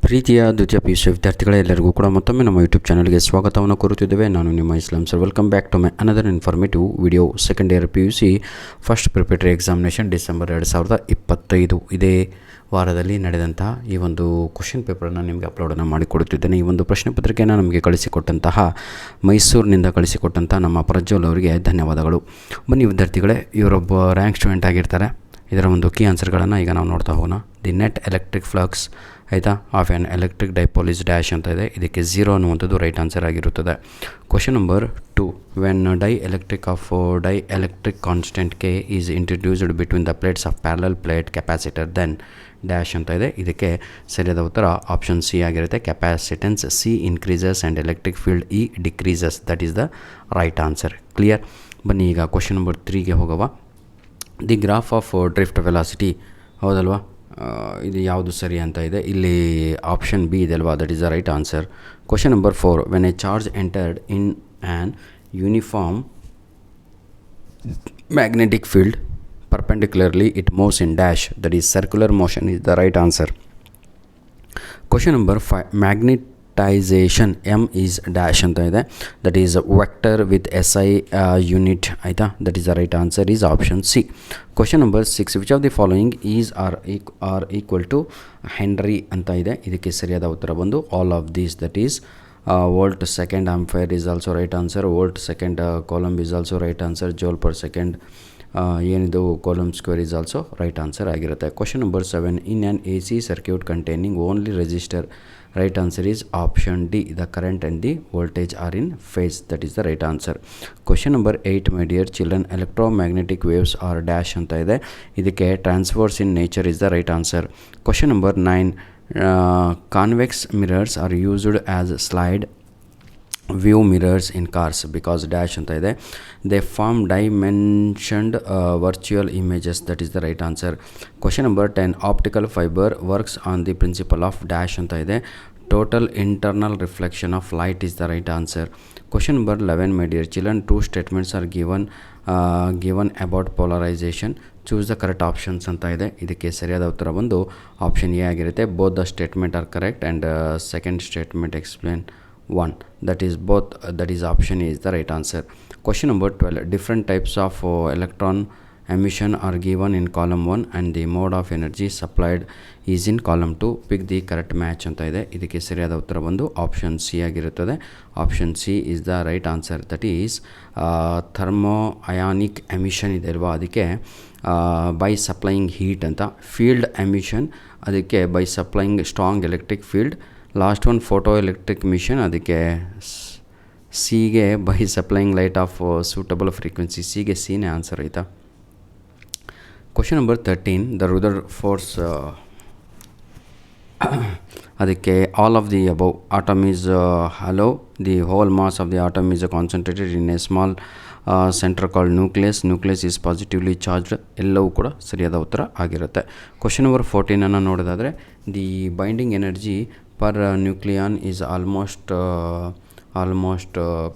ಪ್ರೀತಿಯ ದ್ವಿತೀಯ P U C ವಿದ್ಯಾರ್ಥಿಗಳೇ, ಎಲ್ಲರಿಗೂ ಕೂಡ ಮತ್ತೊಮ್ಮೆ ನಮ್ಮ ಯೂಟ್ಯೂಬ್ ಚಾನಲ್ಗೆ ಸ್ವಾಗತವನ್ನು ಕೋರುತ್ತಿದ್ದೇವೆ. ನಾನು ನಿಮ್ಮ Islam sir. Welcome back to my another informative video. Second year P U C first preparatory examination December 2025 ಇದೇ ವಾರದಲ್ಲಿ ನಡೆದಂತಹ ಈ ಒಂದು ಕ್ವಶನ್ ಪೇಪರನ್ನು ನಿಮಗೆ ಅಪ್ಲೋಡನ್ನು ಮಾಡಿಕೊಡುತ್ತಿದ್ದೇನೆ. ಈ ಒಂದು ಪ್ರಶ್ನೆ ಪತ್ರಿಕೆಯನ್ನು ನಮಗೆ ಕಳಿಸಿಕೊಟ್ಟಂತಹ ಮೈಸೂರಿನಿಂದ ಕಳಿಸಿಕೊಟ್ಟಂಥ ನಮ್ಮ ಪ್ರಜ್ವಲ್ ಅವರಿಗೆ ಧನ್ಯವಾದಗಳು. ಬನ್ನಿ ವಿದ್ಯಾರ್ಥಿಗಳೇ, ಇವರೊಬ್ಬ ರ್ಯಾಂಕ್ ಸ್ಟೂಡೆಂಟ್ ಆಗಿರ್ತಾರೆ. ಇದರ ಒಂದು ಕೀ ಆನ್ಸರ್ಗಳನ್ನು ಈಗ ನಾವು ನೋಡ್ತಾ ಹೋಗೋಣ. ದಿ ನೆಟ್ ಎಲೆಕ್ಟ್ರಿಕ್ ಫ್ಲಕ್ಸ್ ಆಯಿತಾ of an electric dipole is dash ಅಂತ ಇದೆ. ಇದಕ್ಕೆ 0 ಅನ್ನುವಂಥದ್ದು ರೈಟ್ ಆನ್ಸರ್ ಆಗಿರುತ್ತದೆ. Question number 2, when dielectric constant K is introduced between the plates of parallel plate capacitor then dash ಅಂತ ಇದೆ. ಇದಕ್ಕೆ ಸರಿಯಾದ ಉತ್ತರ ಆಪ್ಷನ್ ಸಿ ಆಗಿರುತ್ತೆ. Capacitance C increases and electric field E decreases. That is the right answer. Clear. ಬನ್ನಿ ಈಗ question number 3ಗೆ ಹೋಗವ. The graph of drift velocity, ಹೌದಲ್ವಾ? ಇದು ಯಾವುದು ಸರಿ ಅಂತ ಇದೆ. ಇಲ್ಲಿ ಆಪ್ಷನ್ ಬಿ ಇದೆ ಅಲ್ವಾ, that is the right answer. Question number 4, when A charge entered in an uniform magnetic field perpendicularly it moves in dash, that is circular motion is the right answer. Question number 5, magnetization m is dash anta ide, that is vector with SI unit aita, that is the right answer is option C. Question number 6, which of the following is are equal to Henry anta ide. ಇದಕ್ಕೆ ಸರಿಯಾದ ಉತ್ತರ ಬಂದು all of these, that is volt second ampere is also right answer, volt second coulomb is also right answer, joule per second ಏನಿದು column square is also right answer ಆಗಿರುತ್ತೆ. Question number 7, in an A C circuit containing only resistor, right answer is option D. The current and the voltage are in phase, that is the right answer. Question number 8, my dear children, electromagnetic waves are dash ಅಂತ ಇದೆ. ಇದಕ್ಕೆ transverse in nature is the right answer. Question number 9, convex mirrors are used as slide view mirrors in cars because dash ಅಂತ ಇದೆ. They form dimensioned virtual images, that is the right answer. Question number 10, optical fibre works on the principle of dash ಅಂತ ಇದೆ. Total internal reflection of light is the right answer. Question number 11, my dear children, 2 statements are given about polarisation, choose the correct options ಅಂತ ಇದೆ. ಇದಕ್ಕೆ ಸರಿಯಾದ ಉತ್ತರ ಬಂದು option A ಆಗಿರುತ್ತೆ. Both the statement are correct and second statement explain one, that is both, that is option A is the right answer. Question number 12, different types of electron emission are given in column 1 and the mode of energy supplied is in column 2. pick the correct match ಅಂತ ಇದೆ. ಇದಕ್ಕೆ ಸರಿಯಾದ ಉತ್ತರ ಬಂದು option C ಆಗಿರುತ್ತದೆ. Option C is the right answer. That is thermionic emission ಇದೆ ಅಲ್ವಾ, ಅದಕ್ಕೆ ಬೈ ಸಪ್ಲೈಯಿಂಗ್ ಹೀಟ್ ಅಂತ. ಫೀಲ್ಡ್ ಎಮಿಷನ್ ಅದಕ್ಕೆ by supplying strong electric field. Last one photoelectric emission, ಅದಕ್ಕೆ ಸಿಗೆ by supplying light of suitable frequency. ಸಿಗೆ ಸಿನೇ answer ಆಯಿತಾ. Question number 13, the Rutherford's, ಅದಕ್ಕೆ all of the above atom is hollow, the whole mass of the atom is concentrated in a small centre called nucleus is positively charged. ಎಲ್ಲವೂ ಕೂಡ ಸರಿಯಾದ ಉತ್ತರ ಆಗಿರುತ್ತೆ. Question number 14 ನೋಡೋದಾದರೆ, the binding energy per nucleon is almost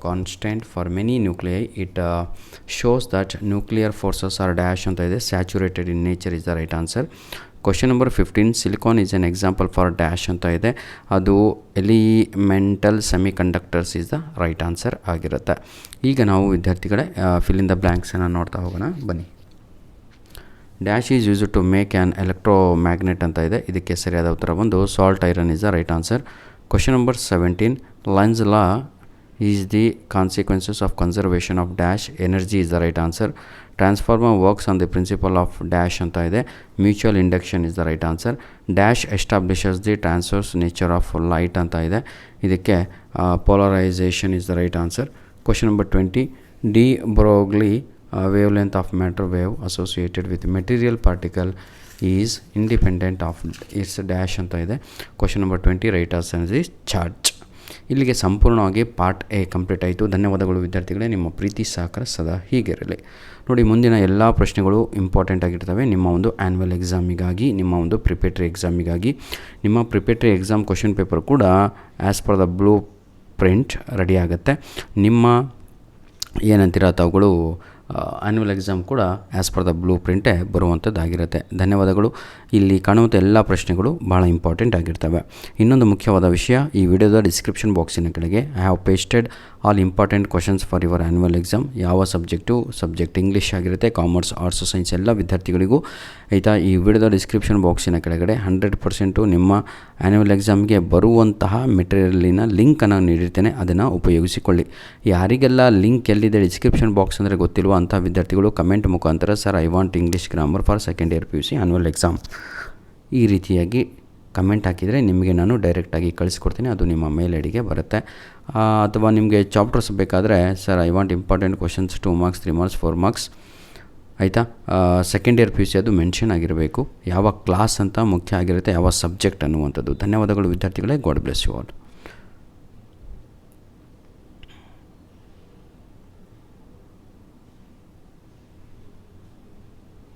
constant for many nuclei. It shows that nuclear forces are dash anta ide, saturated in nature is the right answer. Question number 15, silicon is an example for dash anta ide, adu elemental semiconductors is the right answer ಆಗಿರುತ್ತೆ. ಈಗ ನಾವು ವಿದ್ಯಾರ್ಥಿಗಳೇ fill in the blanks ಅನ್ನು ನೋಡ್ತಾ ಹೋಗೋಣ. ಬನ್ನಿ. Dash is use to make an electromagnet ಅಂತ ಇದೆ. ಇದಕ್ಕೆ ಸರಿಯಾದ ಉತ್ತರ ಬಂದು salt iron is the right answer. Question number 17, Lenz's law is the consequences of conservation of dash energy is the right answer. Transformer works on the principle of dash ಅಂತ ಇದೆ. Mutual induction is the right answer. Dash establishes the transverse nature of light ಅಂತ ಇದೆ. ಇದಕ್ಕೆ polarisation is the right answer. Question number 20, D Broglie wavelength of matter wave associated with material particle is independent of its dash ಅಂತ ಇದೆ. Question number 20, right answer is charge. ಇಲ್ಲಿಗೆ ಸಂಪೂರ್ಣವಾಗಿ part A complete ಆಯಿತು. ಧನ್ಯವಾದಗಳು ವಿದ್ಯಾರ್ಥಿಗಳೇ. ನಿಮ್ಮ ಪ್ರೀತಿ ಸಹಕಾರ ಸದಾ ಹೀಗಿರಲಿ. ನೋಡಿ, ಮುಂದಿನ ಎಲ್ಲ ಪ್ರಶ್ನೆಗಳು ಇಂಪಾರ್ಟೆಂಟ್ ಆಗಿರ್ತವೆ ನಿಮ್ಮ ಒಂದು ಆ್ಯನ್ಯುವಲ್ ಎಕ್ಸಾಮಿಗಾಗಿ, ನಿಮ್ಮ ಒಂದು ಪ್ರಿಪೇಟರಿ ಎಕ್ಸಾಮಿಗಾಗಿ. ನಿಮ್ಮ ಪ್ರಿಪೇಟರಿ ಎಕ್ಸಾಮ್ ಕ್ವಶನ್ ಪೇಪರ್ ಕೂಡ as per the blue print ready ಆಗುತ್ತೆ. ನಿಮ್ಮ ಏನಂತೀರ ತಾವುಗಳು ಆ್ಯನ್ಯುವಲ್ ಎಕ್ಸಾಮ್ ಕೂಡ ಆ್ಯಸ್ ಪರ್ ದ ಬ್ಲೂ ಪ್ರಿಂಟೇ ಬರುವಂಥದ್ದಾಗಿರುತ್ತೆ. ಧನ್ಯವಾದಗಳು. ಇಲ್ಲಿ ಕಾಣುವಂಥ ಎಲ್ಲ ಪ್ರಶ್ನೆಗಳು ಭಾಳ ಇಂಪಾರ್ಟೆಂಟ್ ಆಗಿರ್ತವೆ. ಇನ್ನೊಂದು ಮುಖ್ಯವಾದ ವಿಷಯ, ಈ ವಿಡಿಯೋದ ಡಿಸ್ಕ್ರಿಪ್ಷನ್ ಬಾಕ್ಸಿನ ಕೆಳಗೆ I have pasted all important questions for your annual exam. ಯಾವ ಸಬ್ಜೆಕ್ಟ್ ಇಂಗ್ಲೀಷ್ ಆಗಿರುತ್ತೆ, ಕಾಮರ್ಸ್, ಆರ್ಟ್ಸ್, ಸೈನ್ಸ್ ಎಲ್ಲ ವಿದ್ಯಾರ್ಥಿಗಳಿಗೂ ಆಯಿತಾ. ಈ ವಿಡಿಯೋದ ಡಿಸ್ಕ್ರಿಪ್ಷನ್ ಬಾಕ್ಸಿನ ಕೆಳಗಡೆ 100% ನಿಮ್ಮ ಆ್ಯನ್ಯುವಲ್ ಎಕ್ಸಾಮ್ಗೆ ಬರುವಂತಹ ಮೆಟೀರಿಯಲಿನ ಲಿಂಕನ್ನು ನೀಡಿರ್ತೇನೆ, ಅದನ್ನು ಉಪಯೋಗಿಸಿಕೊಳ್ಳಿ. ಯಾರಿಗೆಲ್ಲ ಲಿಂಕ್ ಎಲ್ಲಿದೆ ಡಿಸ್ಕ್ರಿಪ್ಷನ್ ಬಾಕ್ಸ್ ಅಂದರೆ ಗೊತ್ತಿಲ್ವ ಅಂಥ ವಿದ್ಯಾರ್ಥಿಗಳು ಕಮೆಂಟ್ ಮುಖಾಂತರ sir I want English grammar for second year PUC annual exam ಈ ರೀತಿಯಾಗಿ ಕಮೆಂಟ್ ಹಾಕಿದರೆ ನಿಮಗೆ ನಾನು ಡೈರೆಕ್ಟಾಗಿ ಕಳಿಸ್ಕೊಡ್ತೀನಿ, ಅದು ನಿಮ್ಮ ಮೇಲ್ ಐಡಿಗೆ ಬರುತ್ತೆ. ಅಥವಾ ನಿಮಗೆ ಚಾಪ್ಟರ್ಸ್ ಬೇಕಾದರೆ sir I want important questions 2 marks 3 marks 4 marks ಆಯಿತಾ. ಸೆಕೆಂಡ್ ಇಯರ್ PUC ಅದು ಮೆನ್ಷನ್ ಆಗಿರಬೇಕು, ಯಾವ ಕ್ಲಾಸ್ ಅಂತ ಮುಖ್ಯ ಆಗಿರುತ್ತೆ, ಯಾವ ಸಬ್ಜೆಕ್ಟ್ ಅನ್ನುವಂಥದ್ದು. ಧನ್ಯವಾದಗಳು ವಿದ್ಯಾರ್ಥಿಗಳೇ. God bless you all.